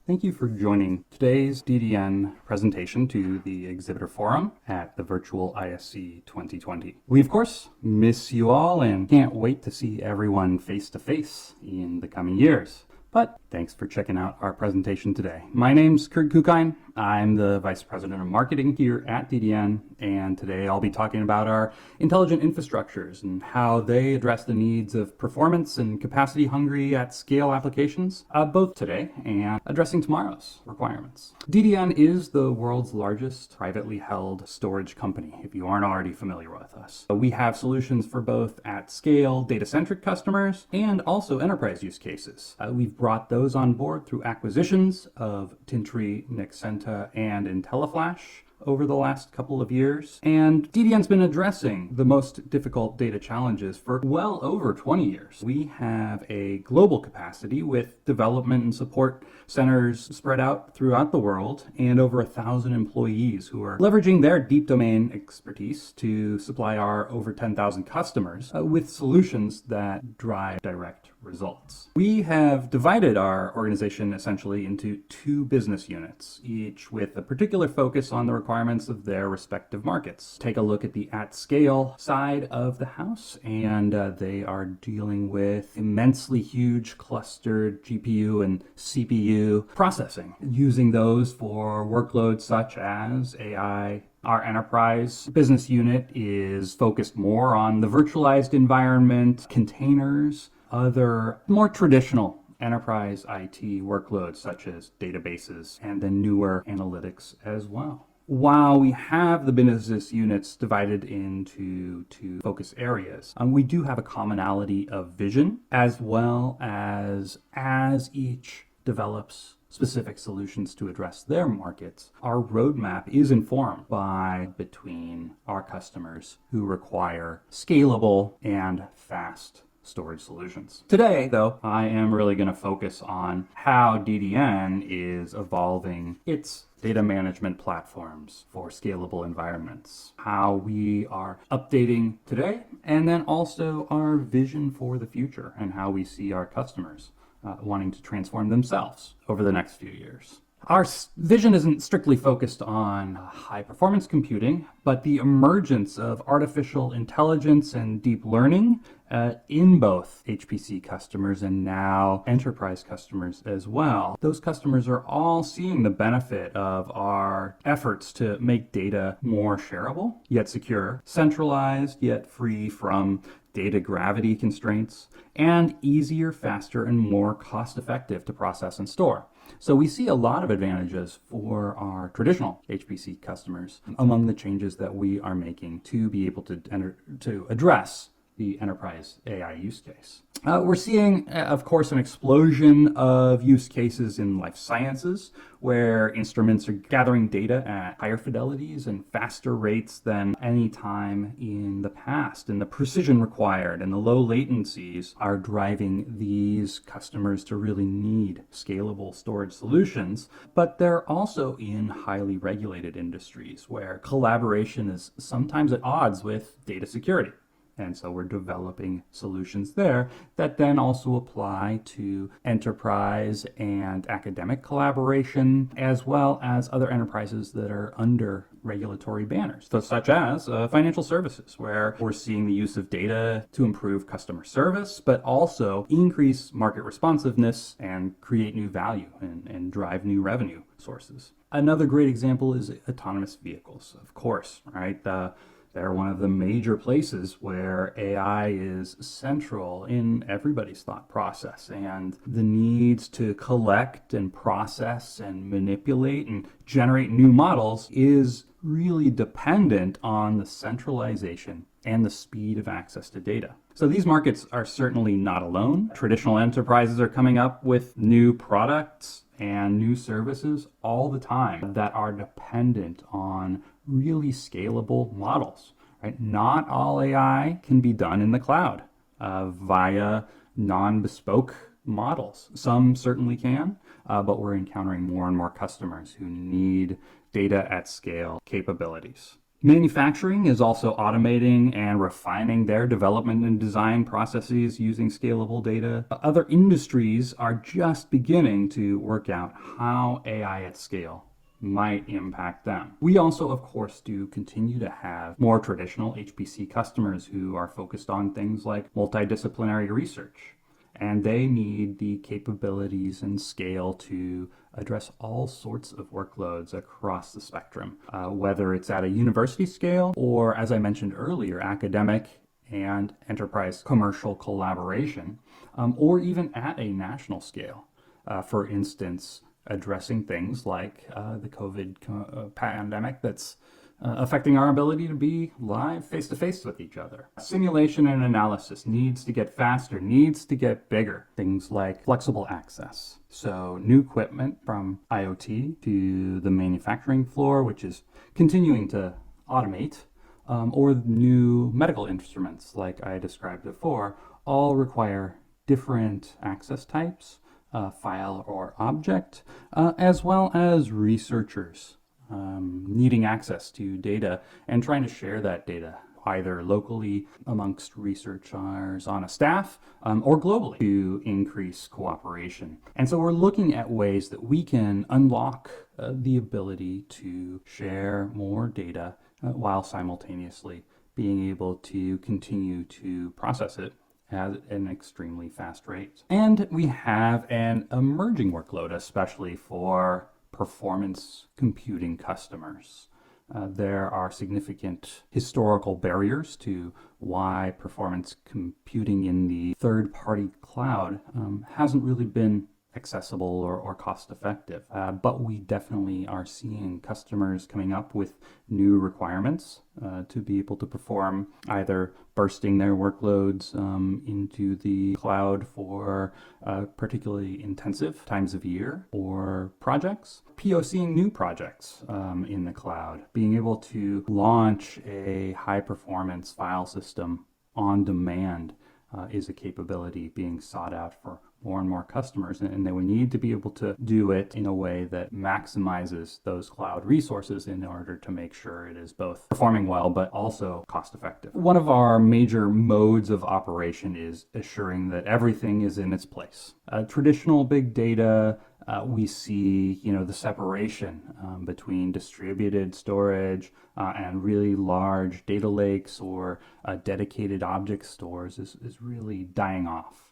Thank you for joining today's DDN presentation to the Exhibitor Forum at the virtual ISC 2020. We, of course, miss you all and can't wait to see everyone face to face in the coming years. But thanks for checking out our presentation today. My name's Kuckein. I'm the Vice President of Marketing here at DDN, and today I'll be talking about our intelligent infrastructures and how they address the needs of performance and capacity-hungry at-scale applications, both today and addressing tomorrow's requirements. DDN is the world's largest privately held storage company, if you aren't already familiar with us. We have solutions for both at-scale, data-centric customers, and also enterprise use cases. We've brought those on board through acquisitions of Tintri, Nexenta, and IntelliFlash over the last couple of years. And DDN's been addressing the most difficult data challenges for well over 20 years. We have a global capacity with development and support centers spread out throughout the world and over 1,000 employees who are leveraging their deep domain expertise to supply our over 10,000 customers with solutions that drive direct results. We have divided our organization essentially into two business units, each with a particular focus on the requirements of their respective markets. Take a look at the at-scale side of the house, and they are dealing with immensely huge clustered GPU and CPU processing, using those for workloads such as AI. Our enterprise business unit is focused more on the virtualized environment, containers, other more traditional enterprise IT workloads such as databases and the newer analytics as well. While we have the business units divided into two focus areas, we do have a commonality of vision as well as each develops specific solutions to address their markets. Our roadmap is informed by between our customers who require scalable and fast storage solutions. Today, though, I am really going to focus on how DDN is evolving its data management platforms for scalable environments, how we are updating today, and then also our vision for the future and how we see our customers wanting to transform themselves over the next few years. Our vision isn't strictly focused on high-performance computing, but the emergence of artificial intelligence and deep learning in both HPC customers and now enterprise customers as well. Those customers are all seeing the benefit of our efforts to make data more shareable, yet secure, centralized, yet free from data gravity constraints, and easier, faster, and more cost-effective to process and store. So we see a lot of advantages for our traditional HPC customers among the changes that we are making to be able to address the enterprise AI use case. We're seeing, of course, an explosion of use cases in life sciences where instruments are gathering data at higher fidelities and faster rates than any time in the past. And the precision required and the low latencies are driving these customers to really need scalable storage solutions. But they're also in highly regulated industries where collaboration is sometimes at odds with data security. And so we're developing solutions there that then also apply to enterprise and academic collaboration, as well as other enterprises that are under regulatory banners, such as financial services, where we're seeing the use of data to improve customer service, but also increase market responsiveness and create new value and drive new revenue sources. Another great example is autonomous vehicles, of course, right? They're one of the major places where AI is central in everybody's thought process, and the needs to collect and process and manipulate and generate new models is really dependent on the centralization and the speed of access to data. So these markets are certainly not alone. Traditional enterprises are coming up with new products and new services all the time that are dependent on really scalable models, right? Not all AI can be done in the cloud via non-bespoke models. Some certainly can, but we're encountering more and more customers who need data at scale capabilities. Manufacturing is also automating and refining their development and design processes using scalable data. Other industries are just beginning to work out how AI at scale might impact them. We also, of course, do continue to have more traditional HPC customers who are focused on things like multidisciplinary research. And they need the capabilities and scale to address all sorts of workloads across the spectrum, whether it's at a university scale or, as I mentioned earlier, academic and enterprise commercial collaboration, or even at a national scale. For instance, addressing things like the COVID pandemic that's affecting our ability to be live face-to-face with each other. Simulation and analysis needs to get faster, needs to get bigger. Things like flexible access. So new equipment from IoT to the manufacturing floor, which is continuing to automate, or new medical instruments like I described before, all require different access types, file or object, as well as researchers needing access to data and trying to share that data either locally amongst researchers on a staff or globally to increase cooperation. And so we're looking at ways that we can unlock the ability to share more data while simultaneously being able to continue to process it at an extremely fast rate. And we have an emerging workload, especially for performance computing customers. There are significant historical barriers to why performance computing in the third-party cloud hasn't really been accessible or cost effective. But we definitely are seeing customers coming up with new requirements to be able to perform either bursting their workloads into the cloud for particularly intensive times of year or projects, POCing new projects in the cloud, being able to launch a high performance file system on demand is a capability being sought out for more and more customers, and they would need to be able to do it in a way that maximizes those cloud resources in order to make sure it is both performing well but also cost effective. One of our major modes of operation is assuring that everything is in its place. Traditional big data, we see, the separation between distributed storage and really large data lakes or dedicated object stores is really dying off.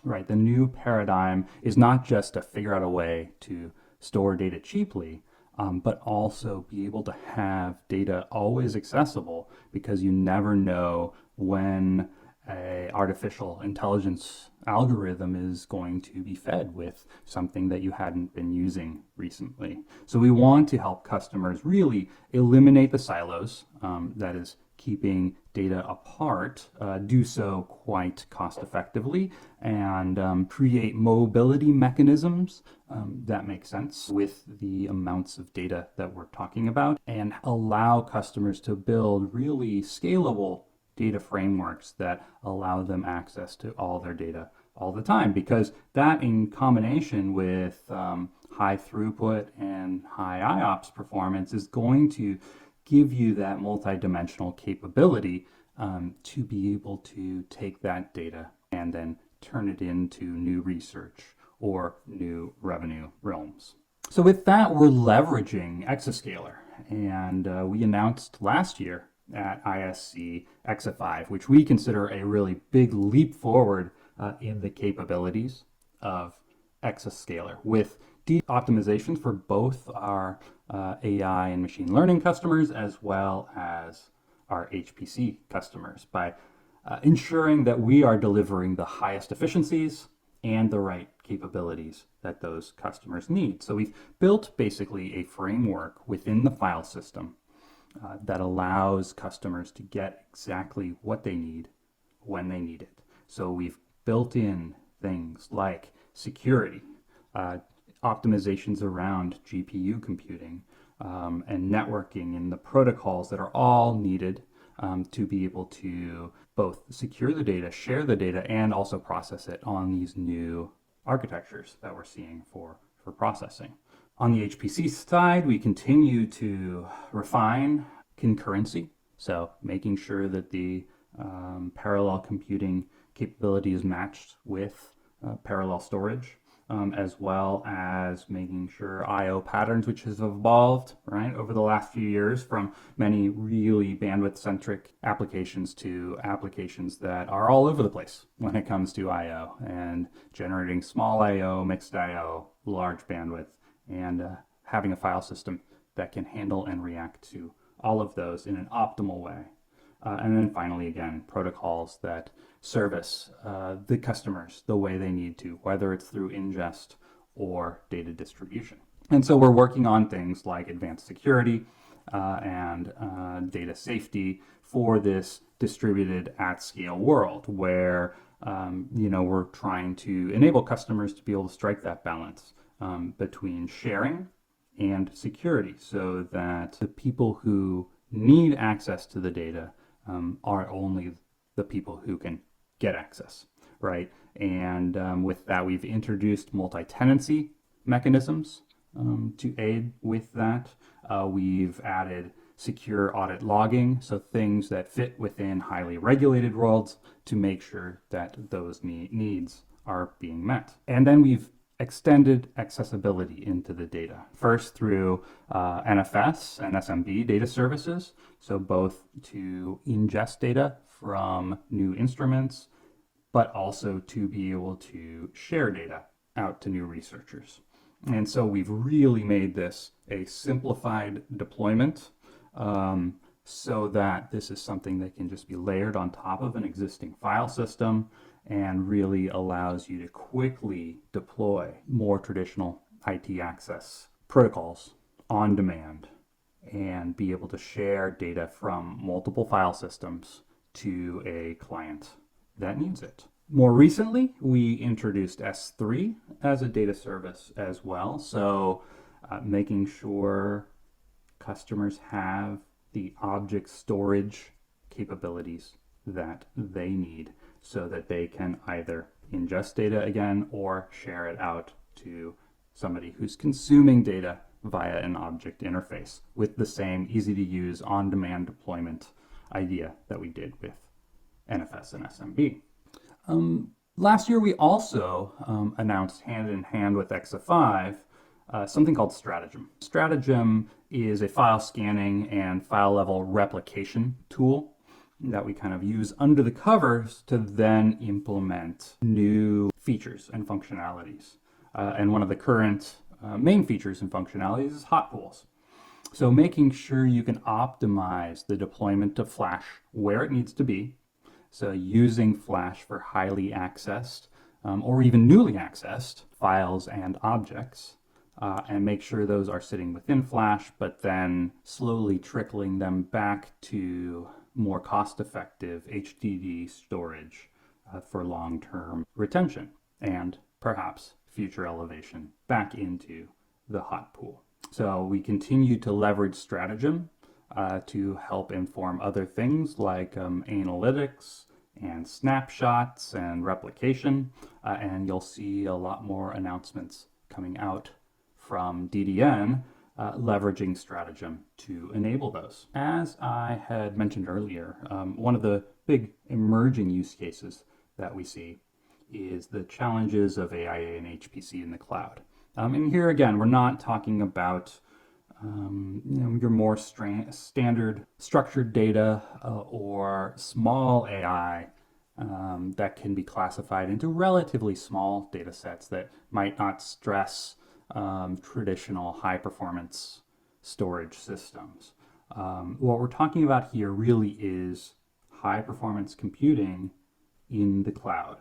Right, the new paradigm is not just to figure out a way to store data cheaply, but also be able to have data always accessible, because you never know when a artificial intelligence algorithm is going to be fed with something that you hadn't been using recently. So we want to help customers really eliminate the silos, that is keeping data apart, do so quite cost effectively, and create mobility mechanisms that make sense with the amounts of data that we're talking about, and allow customers to build really scalable data frameworks that allow them access to all their data all the time, because that, in combination with high throughput and high IOPS performance, is going to give you that multidimensional capability to be able to take that data and then turn it into new research or new revenue realms. So with that, we're leveraging Exascaler, and we announced last year at ISC Exa5, which we consider a really big leap forward in the capabilities of Exascaler, with deep optimizations for both our AI and machine learning customers as well as our HPC customers, by ensuring that we are delivering the highest efficiencies and the right capabilities that those customers need. So we've built basically a framework within the file system that allows customers to get exactly what they need when they need it. So we've built in things like security, optimizations around GPU computing, and networking, and the protocols that are all needed to be able to both secure the data, share the data, and also process it on these new architectures that we're seeing for processing. On the HPC side, we continue to refine concurrency, so making sure that the parallel computing capability is matched with parallel storage, as well as making sure I/O patterns, which has evolved right over the last few years from many really bandwidth-centric applications to applications that are all over the place when it comes to I/O and generating small I/O, mixed I/O, large bandwidth, and having a file system that can handle and react to all of those in an optimal way. And then finally, again, protocols that service the customers the way they need to, whether it's through ingest or data distribution. And so we're working on things like advanced security and data safety for this distributed at scale world where we're trying to enable customers to be able to strike that balance between sharing and security so that the people who need access to the data are only the people who can get access, right? And with that, we've introduced multi-tenancy mechanisms to aid with that. We've added secure audit logging, so things that fit within highly regulated worlds to make sure that those needs are being met. And then we've extended accessibility into the data, first through NFS and SMB data services, so both to ingest data from new instruments, but also to be able to share data out to new researchers. And so we've really made this a simplified deployment so that this is something that can just be layered on top of an existing file system and really allows you to quickly deploy more traditional IT access protocols on demand and be able to share data from multiple file systems to a client that needs it. More recently, we introduced S3 as a data service as well. So making sure customers have the object storage capabilities that they need so that they can either ingest data again or share it out to somebody who's consuming data via an object interface with the same easy to use on-demand deployment idea that we did with NFS and SMB. Last year, we also announced hand in hand with Exa5 something called Stratagem. Stratagem is a file scanning and file level replication tool that we kind of use under the covers to then implement new features and functionalities. And one of the current main features and functionalities is hot pools. So making sure you can optimize the deployment of Flash where it needs to be. So using Flash for highly accessed or even newly accessed files and objects, and make sure those are sitting within Flash, but then slowly trickling them back to more cost-effective HDD storage for long-term retention and perhaps future elevation back into the hot pool. So we continue to leverage Stratagem to help inform other things like analytics and snapshots and replication, and you'll see a lot more announcements coming out from DDN leveraging Stratagem to enable those. As I had mentioned earlier, one of the big emerging use cases that we see is the challenges of AIA and HPC in the cloud. And here again, we're not talking about your more standard structured data or small AI that can be classified into relatively small data sets that might not stress traditional high performance storage systems. What we're talking about here really is high performance computing in the cloud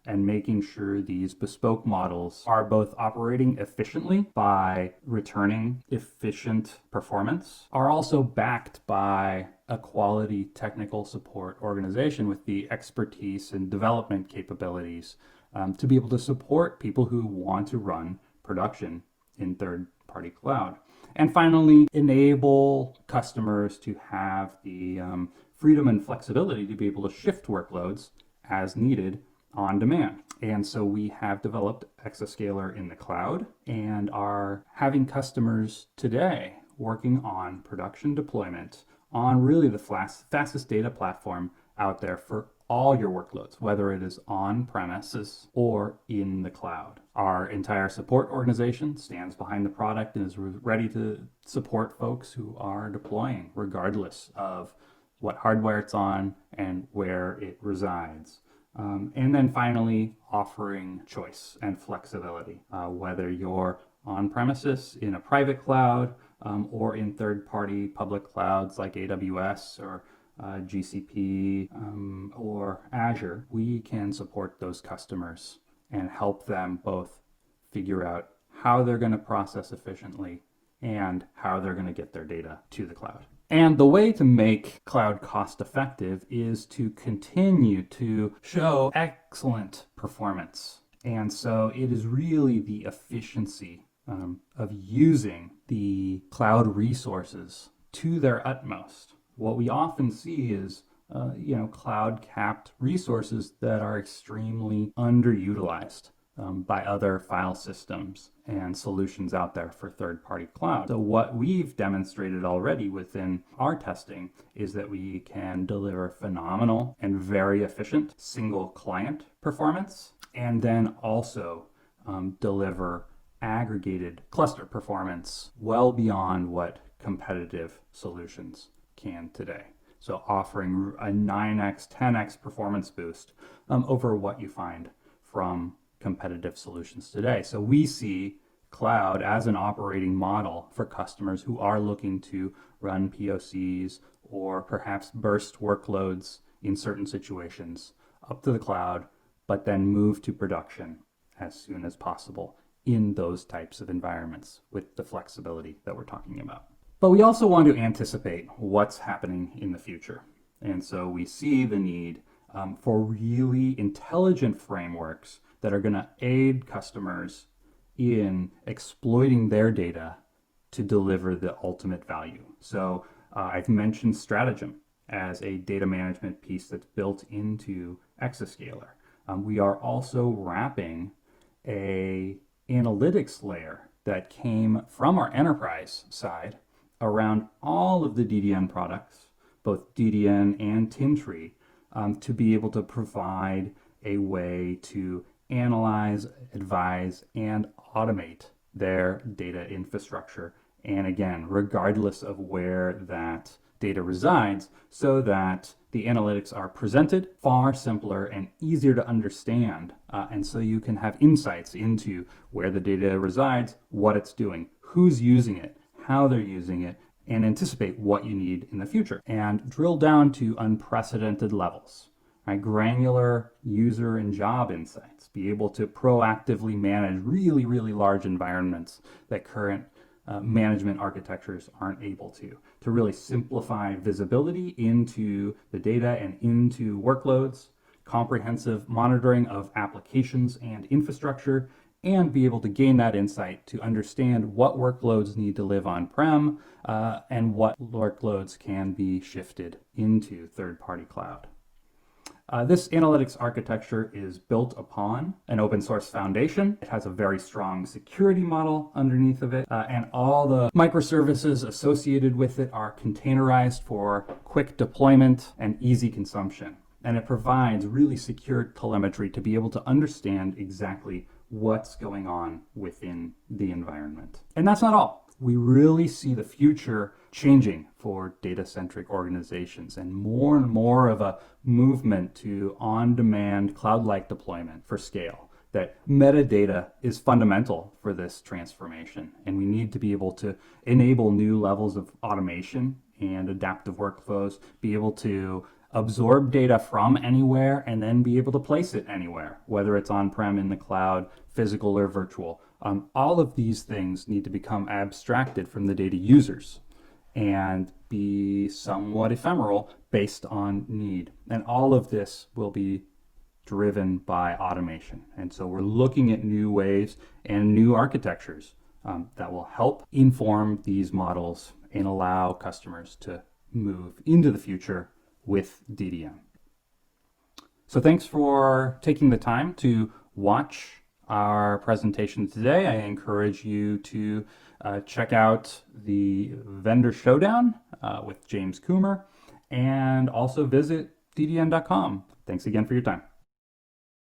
and making sure these bespoke models are both operating efficiently by returning efficient performance, are also backed by a quality technical support organization with the expertise and development capabilities to be able to support people who want to run production in third-party cloud. And finally, enable customers to have the freedom and flexibility to be able to shift workloads as needed on demand. And so we have developed Exascaler in the cloud and are having customers today working on production deployment on really the fastest data platform out there for all your workloads, whether it is on premises or in the cloud. Our entire support organization stands behind the product and is ready to support folks who are deploying, regardless of what hardware it's on and where it resides. And then finally, offering choice and flexibility, whether you're on premises in a private cloud or in third-party public clouds like AWS or GCP or Azure. We can support those customers and help them both figure out how they're going to process efficiently and how they're going to get their data to the cloud. And the way to make cloud cost effective is to continue to show excellent performance. And so it is really the efficiency of using the cloud resources to their utmost. What we often see is cloud capped resources that are extremely underutilized by other file systems and solutions out there for third-party cloud. So what we've demonstrated already within our testing is that we can deliver phenomenal and very efficient single client performance, and then also deliver aggregated cluster performance well beyond what competitive solutions can today. So offering a 9x, 10x performance boost over what you find from competitive solutions today. So we see cloud as an operating model for customers who are looking to run POCs or perhaps burst workloads in certain situations up to the cloud, but then move to production as soon as possible in those types of environments with the flexibility that we're talking about. But we also want to anticipate what's happening in the future. And so we see the need for really intelligent frameworks that are going to aid customers in exploiting their data to deliver the ultimate value. So I've mentioned Stratagem as a data management piece that's built into Exascale. We are also wrapping a analytics layer that came from our enterprise side around all of the DDN products, both DDN and TinTree, to be able to provide a way to analyze, advise, and automate their data infrastructure. And again, regardless of where that data resides, so that the analytics are presented far simpler and easier to understand. And so you can have insights into where the data resides, what it's doing, who's using it, how they're using it, and anticipate what you need in the future. And drill down to unprecedented levels. Right? Granular user and job insights. Be able to proactively manage really, really large environments that current management architectures aren't able to really simplify visibility into the data and into workloads, comprehensive monitoring of applications and infrastructure, and be able to gain that insight to understand what workloads need to live on-prem and what workloads can be shifted into third-party cloud. This analytics architecture is built upon an open source foundation. It has a very strong security model underneath of it, and all the microservices associated with it are containerized for quick deployment and easy consumption. And it provides really secure telemetry to be able to understand exactly what's going on within the environment. And that's not all. We really see the future changing for data-centric organizations and more of a movement to on-demand cloud-like deployment for scale. That metadata is fundamental for this transformation, and we need to be able to enable new levels of automation and adaptive workflows, be able to absorb data from anywhere and then be able to place it anywhere, whether it's on-prem, in the cloud, physical or virtual. All of these things need to become abstracted from the data users and be somewhat ephemeral based on need. And all of this will be driven by automation. And so we're looking at new ways and new architectures that will help inform these models and allow customers to move into the future with DDN. So thanks for taking the time to watch our presentation today, I encourage you to check out the Vendor Showdown with James Coomer, and also visit ddn.com. Thanks again for your time.